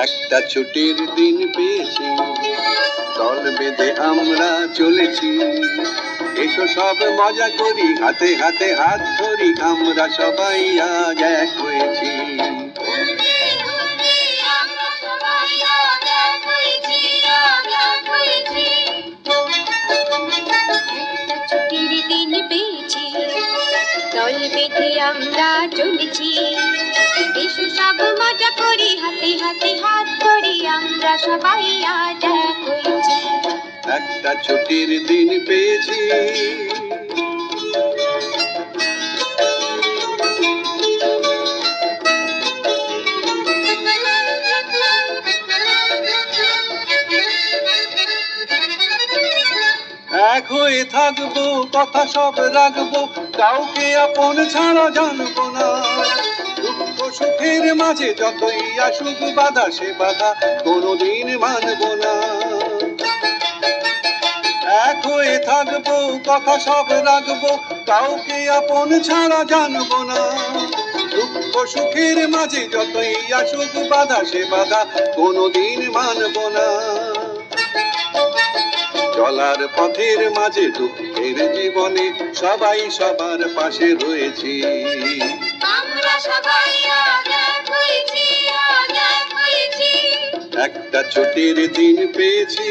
একটা ছুটির দিন পেয়েছি, দল বেঁধে আমরা চলেছি, এসো সব মজা করি, হাতে হাতে হাত ধরি, আমরা সবাই আজ এক হয়েছি। ছুটির দিন পেয়েছি, দল বেঁধে আমরা চলেছি, এসো সব মজা করি, হাতে হাতে হাত ধরি, আমরা সবাই আজ এক হয়েছি। একটা ছুটির দিন পেয়েছি। এক হয়ে থাকবো, কথা সব রাখবো, কাউকে আপন ছাড়া জানবো না, দুঃখ সুখের মাঝে যতই আসুক বাধা, সে বাধা কোনোদিন মানবো না। এক হয়ে থাকবো, কথা সব রাখবো, কাউকে আপন ছাড়া জানবো না, দুঃখ সুখের মাঝে যতই আসুক বাধা, সে বাধা কোনোদিন মানবো না। চলার পথের মাঝে দুঃখের জীবনে সবাই সবার পাশে রয়েছি, আমরা সবাই আজ এক হয়েছি, আজ এক হয়েছি। একটা ছুটির দিন পেয়েছি।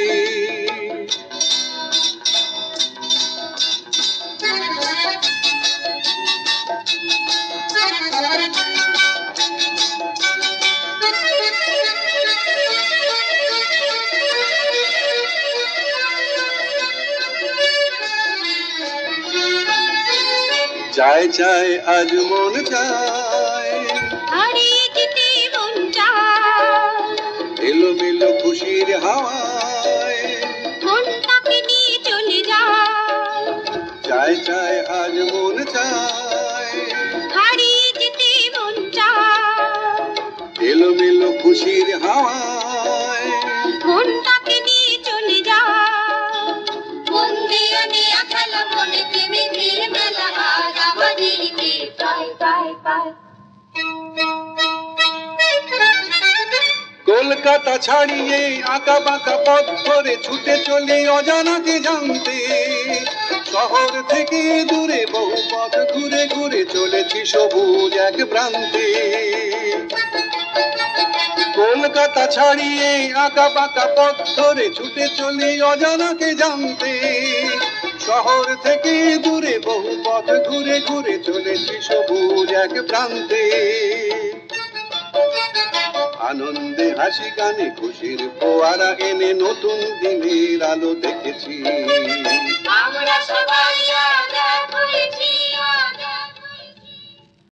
চায় চায় আজ মন চায়, হারিয়ে যেতে মন চায়, এলোমেলো খুশির হাওয়ায়, মনটাকে নিয়ে চলে যায়। চায় চায় আজ মন চায়, হারিয়ে যেতে মন চায়, এলোমেলো খুশির হাওয়ায়, মনটাকে নিয়ে চলে যায়। মন দিয়ে নেয়া খেলা, মনেতে মেঘের মেলা, আজ আমাদেরকে পায় পায় পায়। কলকাতা ছাড়িয়ে আঁকা বাঁকা পথ ধরে ছুটে চলি অজানাকে জানতে, শহর থেকে দূরে বহু পথ ঘুরে ঘুরে চলেছি সবুজ এক প্রান্তে। কলকাতা ছাড়িয়ে আঁকা বাঁকা পথ ধরে ছুটে চলি অজানাকে জানতে, শহর থেকে দূরে বহু পথ ঘুরে ঘুরে চলেছি সবুজ এক প্রান্তে। আনন্দে হাসি গানে খুশির ফোয়ারা এনে নতুন দিনের আলো দেখেছি, আমরা সবাই আজ এক হয়েছি,